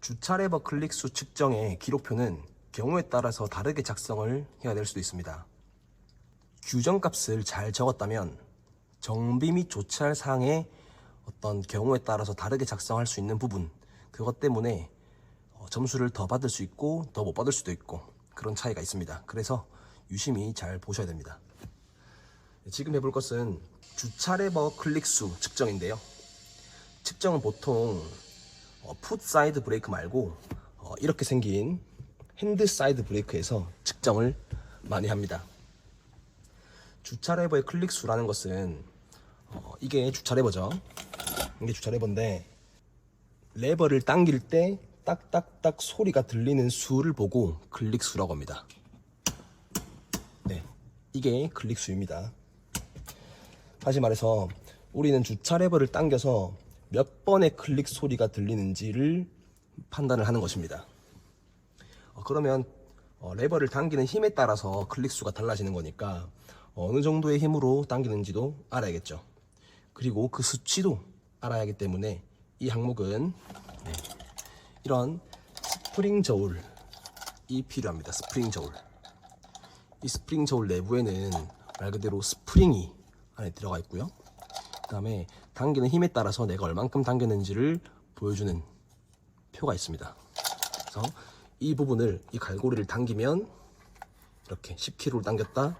주차 레버 클릭 수 측정의 기록표는 경우에 따라서 다르게 작성을 해야 될 수도 있습니다. 규정값을 잘 적었다면 정비 및 조치할 사항의 어떤 경우에 따라서 다르게 작성할 수 있는 부분, 그것 때문에 점수를 더 받을 수 있고 더 못 받을 수도 있고 그런 차이가 있습니다. 그래서 유심히 잘 보셔야 됩니다. 지금 해볼 것은 주차 레버 클릭 수 측정인데요. 측정은 보통 풋 사이드 브레이크 말고 이렇게 생긴 핸드 사이드 브레이크에서 측정을 많이 합니다. 주차 레버의 클릭 수라는 것은 이게 주차 레버죠. 이게 주차 레버인데 레버를 당길 때 딱딱딱 소리가 들리는 수를 보고 클릭 수라고 합니다. 네, 이게 클릭 수입니다. 다시 말해서 우리는 주차 레버를 당겨서 몇 번의 클릭 소리가 들리는지를 판단을 하는 것입니다. 그러면 레버를 당기는 힘에 따라서 클릭 수가 달라지는 거니까 어느 정도의 힘으로 당기는지도 알아야겠죠. 그리고 그 수치도 알아야 하기 때문에 이 항목은 이런 스프링 저울이 필요합니다. 스프링 저울. 이 스프링 저울 내부에는 말 그대로 스프링이 안에 들어가 있고요. 그 다음에 당기는 힘에 따라서 내가 얼만큼 당겼는지를 보여주는 표가 있습니다. 그래서 이 부분을, 이 갈고리를 당기면 이렇게 10kg를 당겼다,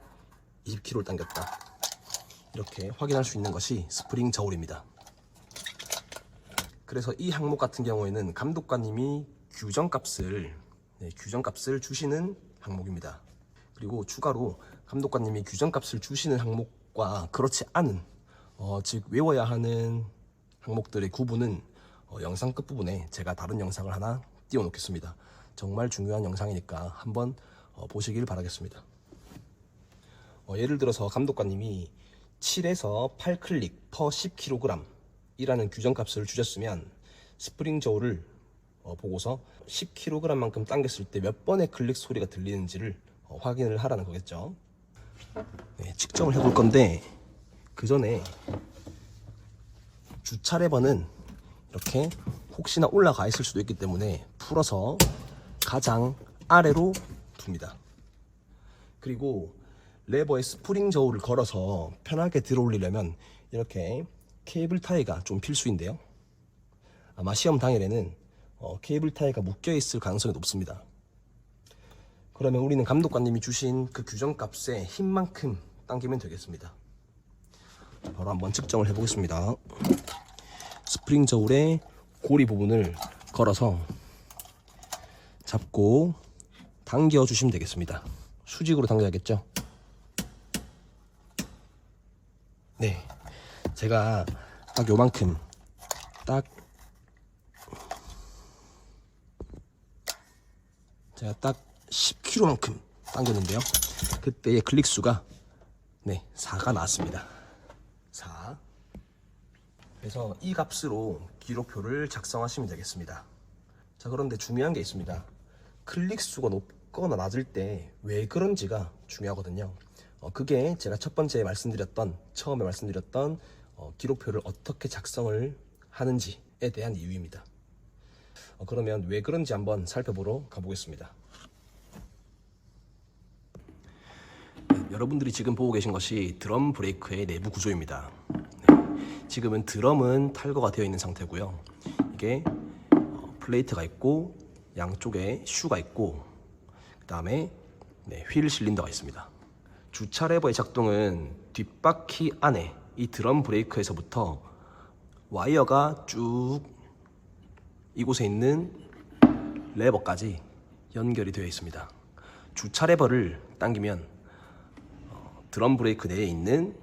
20kg를 당겼다, 이렇게 확인할 수 있는 것이 스프링 저울입니다. 그래서 이 항목 같은 경우에는 감독관님이 규정값을 주시는 항목입니다. 그리고 추가로 감독관님이 규정값을 주시는 항목과 그렇지 않은 즉 외워야 하는 항목들의 구분은 영상 끝부분에 제가 다른 영상을 하나 띄워 놓겠습니다. 정말 중요한 영상이니까 한번 보시길 바라겠습니다. 예를 들어서 감독관님이 7에서 8클릭 per 10kg 이라는 규정값을 주셨으면 스프링 저울을 보고서 10kg 만큼 당겼을 때 몇 번의 클릭 소리가 들리는지를 확인을 하라는 거겠죠. 네, 측정을 해볼 건데 그 전에 주차 레버는 이렇게 혹시나 올라가 있을 수도 있기 때문에 풀어서 가장 아래로 둡니다. 그리고 레버에 스프링 저울을 걸어서 편하게 들어 올리려면 이렇게 케이블 타이가 좀 필수인데요. 아마 시험 당일에는 케이블 타이가 묶여 있을 가능성이 높습니다. 그러면 우리는 감독관님이 주신 그 규정값의 힘만큼 당기면 되겠습니다. 바로 한번 측정을 해보겠습니다. 스프링 저울의 고리 부분을 걸어서 잡고 당겨 주시면 되겠습니다. 수직으로 당겨야겠죠? 네, 제가 딱 요만큼 제가 딱 10kg만큼 당겼는데요. 그때의 클릭 수가 4가 나왔습니다. 4. 그래서 이 값으로 기록표를 작성하시면 되겠습니다. 자, 그런데 중요한 게 있습니다. 클릭 수가 높거나 낮을 때 왜 그런지가 중요하거든요. 그게 제가 처음에 말씀드렸던 기록표를 어떻게 작성을 하는지에 대한 이유입니다. 그러면 왜 그런지 한번 살펴보러 가보겠습니다. 여러분들이 지금 보고 계신 것이 드럼 브레이크의 내부 구조입니다. 지금은 드럼은 탈거가 되어 있는 상태고요. 이게 플레이트가 있고 양쪽에 슈가 있고 그 다음에 휠 실린더가 있습니다. 주차 레버의 작동은 뒷바퀴 안에 이 드럼 브레이크에서부터 와이어가 쭉 이곳에 있는 레버까지 연결이 되어 있습니다. 주차 레버를 당기면 드럼 브레이크 내에 있는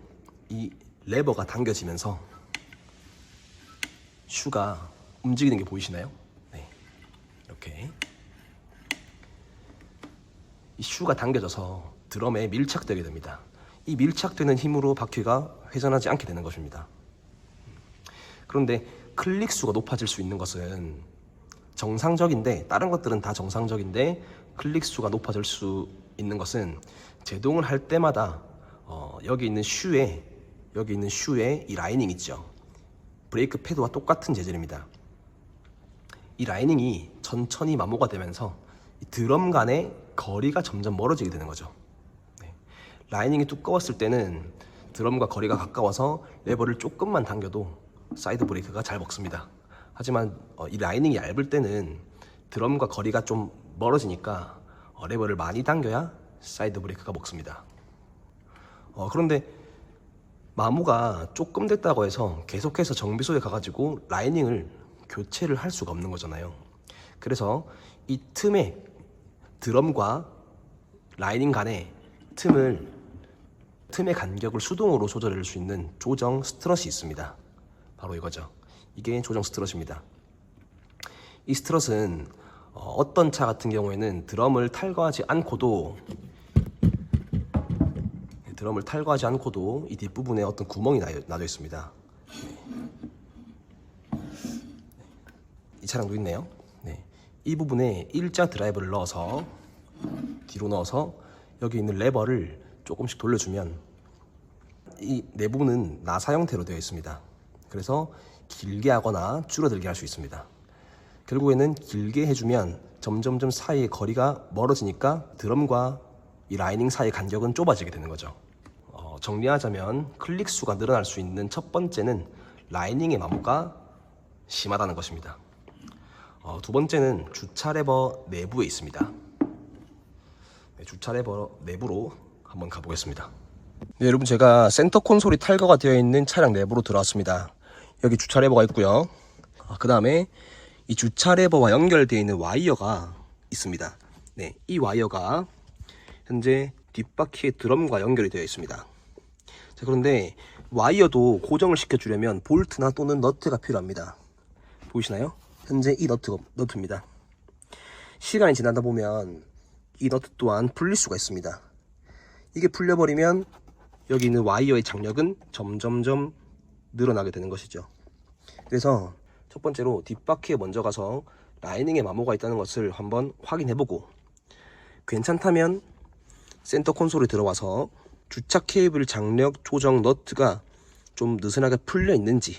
이 레버가 당겨지면서 슈가 움직이는 게 보이시나요? 네, 이렇게 이 슈가 당겨져서 드럼에 밀착되게 됩니다. 이 밀착되는 힘으로 바퀴가 회전하지 않게 되는 것입니다. 그런데 클릭 수가 높아질 수 있는 것은 정상적인데, 다른 것들은 다 정상적인데 클릭 수가 높아질 수 있는 것은 제동을 할 때마다 여기 있는 슈에 이 라이닝 있죠. 브레이크 패드와 똑같은 재질입니다. 이 라이닝이 천천히 마모가 되면서 이 드럼 간의 거리가 점점 멀어지게 되는 거죠. 네. 라이닝이 두꺼웠을 때는 드럼과 거리가 가까워서 레버를 조금만 당겨도 사이드 브레이크가 잘 먹습니다. 하지만 이 라이닝이 얇을 때는 드럼과 거리가 좀 멀어지니까 레버를 많이 당겨야 사이드 브레이크가 먹습니다. 그런데 마모가 조금 됐다고 해서 계속해서 정비소에 가가지고 라이닝을 교체를 할 수가 없는 거잖아요. 그래서 이 틈에 드럼과 라이닝 간의 틈의 간격을 수동으로 조절할 수 있는 조정 스트럿이 있습니다. 바로 이거죠. 이게 조정 스트럿입니다. 이 스트럿은 어떤 차 같은 경우에는 드럼을 탈거하지 않고도 이 뒷부분에 어떤 구멍이 나져 있습니다. 이 차량도 있네요. 네. 이 부분에 일자 드라이브를 넣어서 뒤로 넣어서 여기 있는 레버를 조금씩 돌려주면 이 내부는 나사 형태로 되어 있습니다. 그래서 길게 하거나 줄어들게 할 수 있습니다. 결국에는 길게 해주면 점점점 사이의 거리가 멀어지니까 드럼과 이 라이닝 사이의 간격은 좁아지게 되는 거죠. 정리하자면 클릭 수가 늘어날 수 있는 첫 번째는 라이닝의 마모가 심하다는 것입니다. 두 번째는 주차 레버 내부에 있습니다. 네, 주차 레버 내부로 한번 가보겠습니다. 네, 여러분, 제가 센터 콘솔이 탈거가 되어 있는 차량 내부로 들어왔습니다. 여기 주차 레버가 있고요. 그 다음에 이 주차 레버와 연결되어 있는 와이어가 있습니다. 네, 이 와이어가 현재 뒷바퀴의 드럼과 연결이 되어 있습니다. 자, 그런데 와이어도 고정을 시켜주려면 볼트나 또는 너트가 필요합니다. 보이시나요? 현재 이 너트입니다. 시간이 지나다 보면 이 너트 또한 풀릴 수가 있습니다. 이게 풀려버리면 여기 있는 와이어의 장력은 점점점 늘어나게 되는 것이죠. 그래서 첫 번째로 뒷바퀴에 먼저 가서 라이닝에 마모가 있다는 것을 한번 확인해보고, 괜찮다면 센터 콘솔에 들어와서 주차 케이블 장력 조정 너트가 좀 느슨하게 풀려 있는지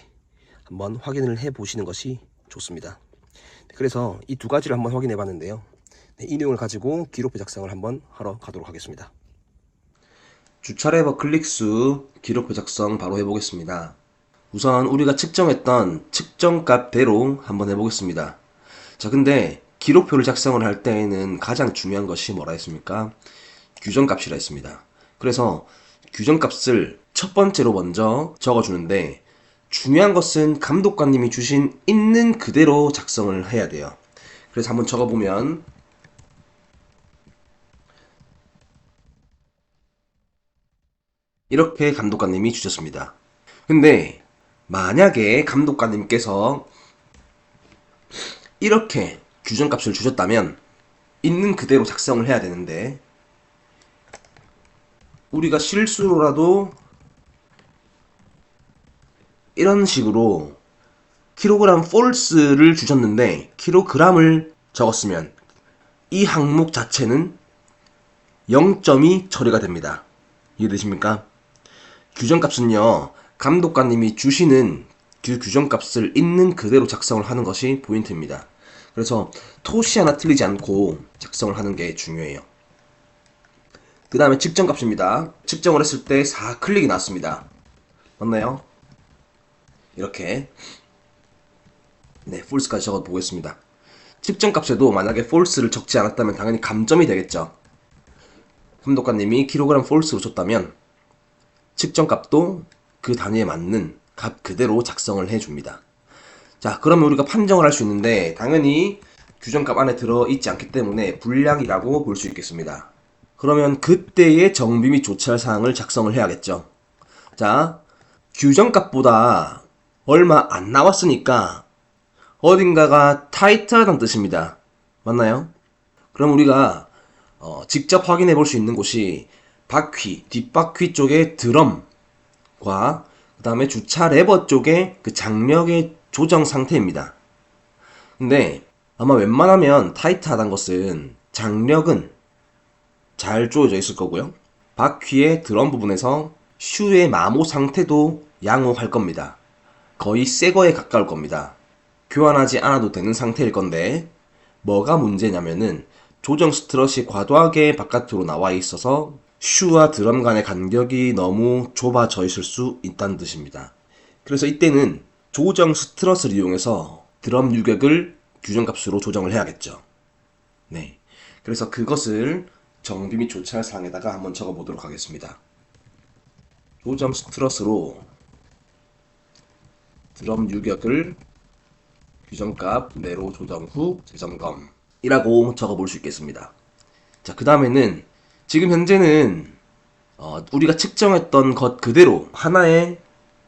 한번 확인을 해 보시는 것이 좋습니다. 그래서 이 두 가지를 한번 확인해 봤는데요. 이 내용을 가지고 기록표 작성을 한번 하러 가도록 하겠습니다. 주차 레버 클릭수 기록표 작성 바로 해보겠습니다. 우선 우리가 측정했던 측정값대로 한번 해보겠습니다. 자, 근데 기록표를 작성을 할 때에는 가장 중요한 것이 뭐라 했습니까? 규정값이라 했습니다. 그래서 규정값을 첫 번째로 먼저 적어주는데, 중요한 것은 감독관님이 주신 있는 그대로 작성을 해야 돼요. 그래서 한번 적어보면, 이렇게 감독관님이 주셨습니다. 근데 만약에 감독관님께서 이렇게 규정값을 주셨다면 있는 그대로 작성을 해야 되는데, 우리가 실수로라도 이런 식으로 킬로그램 폴스를 주셨는데 킬로그램을 적었으면 이 항목 자체는 0점이 처리가 됩니다. 이해되십니까? 규정값은요, 감독관님이 주시는 그 규정값을 있는 그대로 작성을 하는 것이 포인트입니다. 그래서 토시 하나 틀리지 않고 작성을 하는 게 중요해요. 그 다음에 측정값입니다. 측정을 했을 때 4클릭이 나왔습니다. 맞나요? 이렇게 네, false까지 적어 보겠습니다. 측정값에도 만약에 false를 적지 않았다면 당연히 감점이 되겠죠. 감독관님이 킬로그램 false로 줬다면 측정값도 그 단위에 맞는 값 그대로 작성을 해줍니다. 자, 그러면 우리가 판정을 할 수 있는데 당연히 규정값 안에 들어있지 않기 때문에 불량이라고 볼 수 있겠습니다. 그러면 그때의 정비 및 조치할 사항을 작성을 해야겠죠. 자, 규정값보다 얼마 안 나왔으니까 어딘가가 타이트하다는 뜻입니다. 맞나요? 그럼 우리가 직접 확인해 볼 수 있는 곳이 바퀴, 뒷바퀴 쪽의 드럼과 그 다음에 주차 레버 쪽의 그 장력의 조정 상태입니다. 근데 아마 웬만하면 타이트하다는 것은 장력은 잘 조여져 있을 거고요. 바퀴의 드럼 부분에서 슈의 마모 상태도 양호할 겁니다. 거의 새 거에 가까울 겁니다. 교환하지 않아도 되는 상태일 건데 뭐가 문제냐면은 조정 스트럿이 과도하게 바깥으로 나와 있어서 슈와 드럼 간의 간격이 너무 좁아져 있을 수 있다는 뜻입니다. 그래서 이때는 조정 스트럿을 이용해서 드럼 유격을 규정값으로 조정을 해야겠죠. 네. 그래서 그것을 정비 및 조찰 사항에다가 한번 적어 보도록 하겠습니다. 조정 스트럿으로 드럼 유격을 규정값 내로 조정 후 재점검 이라고 적어 볼 수 있겠습니다. 자, 그 다음에는 지금 현재는 우리가 측정했던 것 그대로 하나의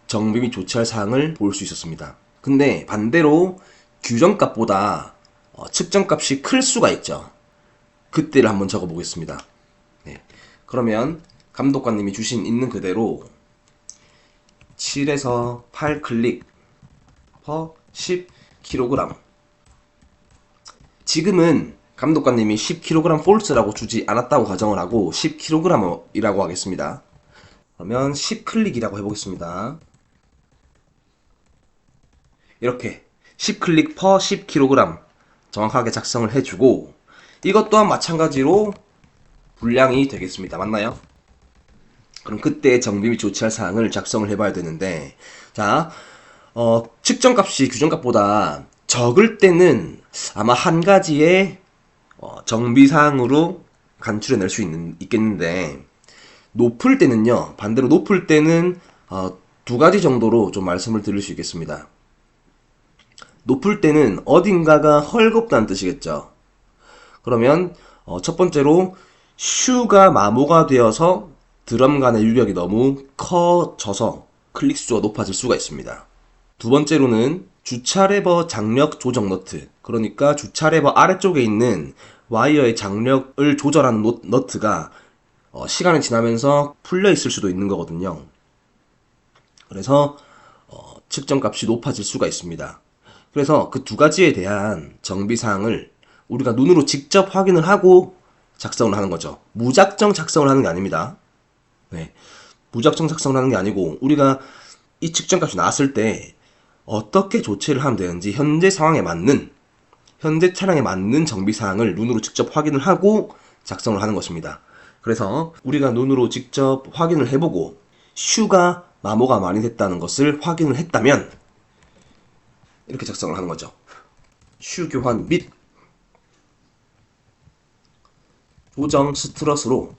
정비 및 조치할 사항을 볼 수 있었습니다. 근데 반대로 규정값보다 측정값이 클 수가 있죠. 그때를 한번 적어 보겠습니다. 네. 그러면 감독관님이 주신 있는 그대로 7에서 8 클릭 per 10kg. 지금은 감독관님이 10kg 폴스라고 주지 않았다고 가정을 하고 10kg이라고 하겠습니다. 그러면 10클릭이라고 해보겠습니다. 이렇게 10클릭 per 10kg 정확하게 작성을 해주고 이것 또한 마찬가지로 분량이 되겠습니다. 맞나요? 그럼 그때 정비 및 조치할 사항을 작성을 해봐야 되는데 자, 측정값이 규정값보다 적을 때는 아마 한 가지의 정비사항으로 간추려낼 수 있겠는데 높을 때는요, 반대로 높을 때는 두 가지 정도로 좀 말씀을 드릴 수 있겠습니다. 높을 때는 어딘가가 헐겁다는 뜻이겠죠. 그러면 첫 번째로 슈가 마모가 되어서 드럼 간의 유격이 너무 커져서 클릭 수가 높아질 수가 있습니다. 두 번째로는 주차 레버 장력 조정 너트, 그러니까 주차 레버 아래쪽에 있는 와이어의 장력을 조절하는 너트가 시간이 지나면서 풀려 있을 수도 있는 거거든요. 그래서 측정값이 높아질 수가 있습니다. 그래서 그 두 가지에 대한 정비사항을 우리가 눈으로 직접 확인을 하고 작성을 하는 거죠. 무작정 작성을 하는 게 아닙니다. 네. 무작정 작성을 하는 게 아니고 우리가 이 측정값이 나왔을 때 어떻게 조치를 하면 되는지 현재 상황에 맞는, 현재 차량에 맞는 정비사항을 눈으로 직접 확인을 하고 작성을 하는 것입니다. 그래서 우리가 눈으로 직접 확인을 해보고 슈가 마모가 많이 됐다는 것을 확인을 했다면 이렇게 작성을 하는 거죠. 슈 교환 및 조정 스트럿으로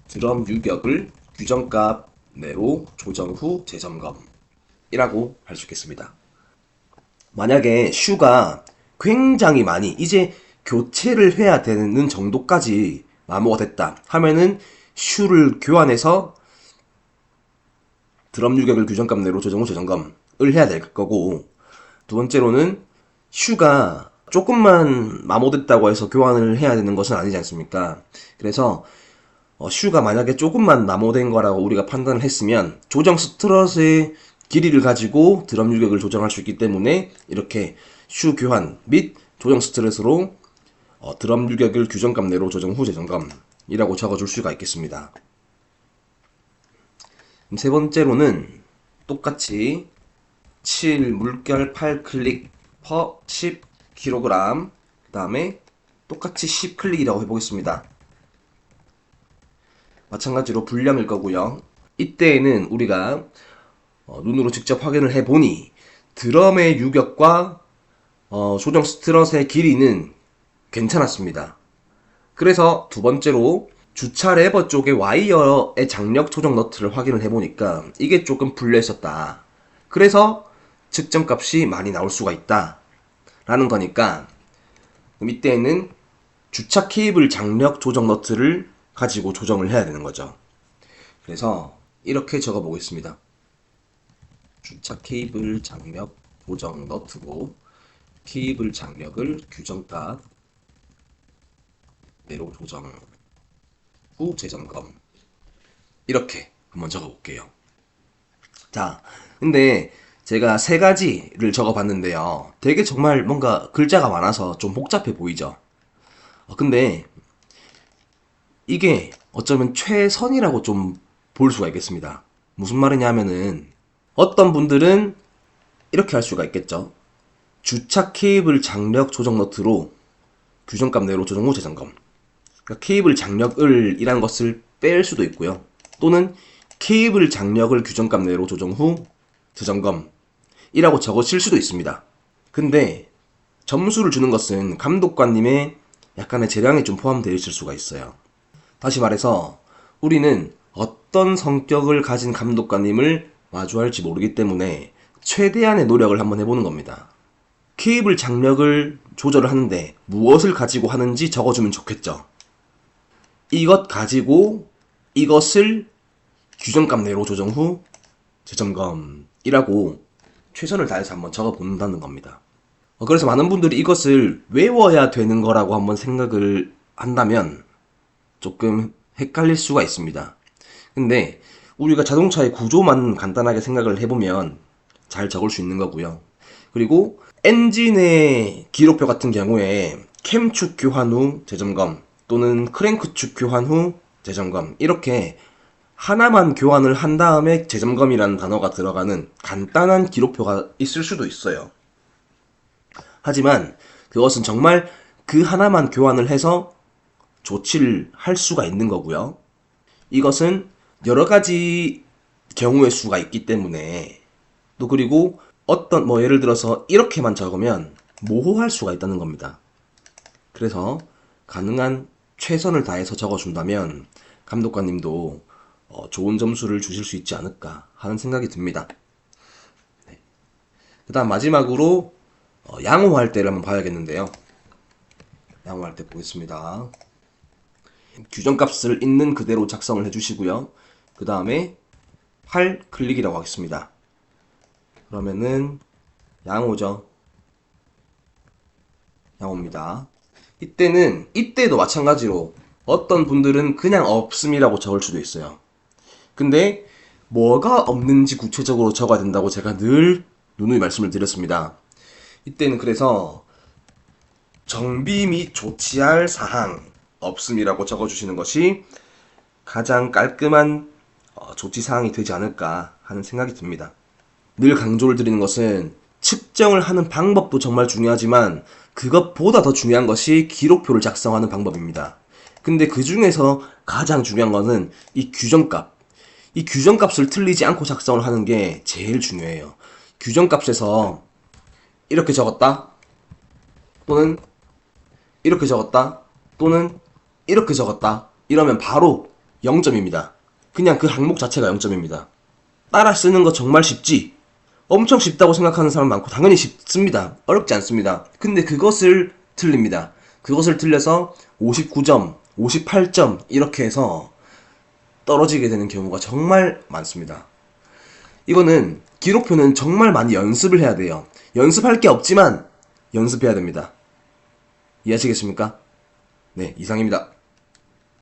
드럼 유격을 규정값 내로 조정 후 재점검 이라고 할 수 있겠습니다. 만약에 슈가 굉장히 많이 이제 교체를 해야 되는 정도까지 마모가 됐다 하면은 슈를 교환해서 드럼 유격을 규정값 내로 조정 후 재점검을 해야 될 거고, 두 번째로는 슈가 조금만 마모됐다고 해서 교환을 해야 되는 것은 아니지 않습니까? 그래서 슈가 만약에 조금만 마모된 거라고 우리가 판단을 했으면 조정 스트럿의 길이를 가지고 드럼 유격을 조정할 수 있기 때문에 이렇게 슈 교환 및 조정 스트럿으로 드럼 유격을 규정값 내로 조정 후 재점검이라고 적어줄 수가 있겠습니다. 세 번째로는 똑같이 7 물결 8 클릭 per 10kg 그 다음에 똑같이 10클릭이라고 해보겠습니다. 마찬가지로 분량일 거고요. 이때에는 우리가 눈으로 직접 확인을 해보니 드럼의 유격과 조정 스트럿의 길이는 괜찮았습니다. 그래서 두 번째로 주차 레버 쪽에 와이어의 장력 조정 너트를 확인을 해보니까 이게 조금 불려 있었다. 그래서 측정값이 많이 나올 수가 있다 라는 거니까 그럼 이때에는 주차 케이블 장력 조정 너트를 가지고 조정을 해야 되는 거죠. 그래서 이렇게 적어 보겠습니다. 주차 케이블 장력 조정 너트고 케이블 장력을 규정값 내로 조정 후 재점검 이렇게 한번 적어 볼게요. 자, 근데 제가 세 가지를 적어 봤는데요. 되게 정말 뭔가 글자가 많아서 좀 복잡해 보이죠. 근데 이게 어쩌면 최선이라고 좀 볼 수가 있겠습니다. 무슨 말이냐 하면은 어떤 분들은 이렇게 할 수가 있겠죠. 주차 케이블 장력 조정 너트로 규정값 내로 조정 후 재점검. 그러니까 케이블 장력을 이란 것을 뺄 수도 있고요. 또는 케이블 장력을 규정값 내로 조정 후 재점검 이라고 적으실 수도 있습니다. 근데 점수를 주는 것은 감독관님의 약간의 재량이 좀 포함되어 있을 수가 있어요. 다시 말해서 우리는 어떤 성격을 가진 감독관님을 마주할지 모르기 때문에 최대한의 노력을 한번 해보는 겁니다. 케이블 장력을 조절을 하는데 무엇을 가지고 하는지 적어주면 좋겠죠. 이것 가지고 이것을 규정값 내로 조정 후 재점검이라고 최선을 다해서 한번 적어본다는 겁니다. 그래서 많은 분들이 이것을 외워야 되는 거라고 한번 생각을 한다면 조금 헷갈릴 수가 있습니다. 근데 우리가 자동차의 구조만 간단하게 생각을 해보면 잘 적을 수 있는 거고요. 그리고 엔진의 기록표 같은 경우에 캠축 교환 후 재점검 또는 크랭크축 교환 후 재점검 이렇게 하나만 교환을 한 다음에 재점검이라는 단어가 들어가는 간단한 기록표가 있을 수도 있어요. 하지만 그것은 정말 그 하나만 교환을 해서 조치를 할 수가 있는 거고요. 이것은 여러 가지 경우의 수가 있기 때문에 또 그리고 어떤 예를 들어서 이렇게만 적으면 모호할 수가 있다는 겁니다. 그래서 가능한 최선을 다해서 적어준다면 감독관님도 좋은 점수를 주실 수 있지 않을까 하는 생각이 듭니다. 네. 그 다음 마지막으로 양호할 때를 한번 봐야겠는데요. 양호할 때 보겠습니다. 규정값을 있는 그대로 작성을 해주시고요. 그 다음에 8 클릭이라고 하겠습니다. 그러면은 양호죠. 양호입니다. 이때도 마찬가지로 어떤 분들은 그냥 없음이라고 적을 수도 있어요. 근데 뭐가 없는지 구체적으로 적어야 된다고 제가 늘 누누이 말씀을 드렸습니다. 이때는 그래서 정비 및 조치할 사항 없음이라고 적어주시는 것이 가장 깔끔한 조치사항이 되지 않을까 하는 생각이 듭니다. 늘 강조를 드리는 것은 측정을 하는 방법도 정말 중요하지만 그것보다 더 중요한 것이 기록표를 작성하는 방법입니다. 근데 그 중에서 가장 중요한 것은 이 규정값을 틀리지 않고 작성을 하는 게 제일 중요해요. 규정값에서 이렇게 적었다 또는 이렇게 적었다 또는 이렇게 적었다 이러면 바로 0점입니다. 그냥 그 항목 자체가 0점입니다. 따라 쓰는 거 정말 쉽지? 엄청 쉽다고 생각하는 사람 많고 당연히 쉽습니다. 어렵지 않습니다. 근데 그것을 틀립니다. 그것을 틀려서 59점, 58점 이렇게 해서 떨어지게 되는 경우가 정말 많습니다. 이거는 기록표는 정말 많이 연습을 해야 돼요. 연습할 게 없지만 연습해야 됩니다. 이해하시겠습니까? 네, 이상입니다.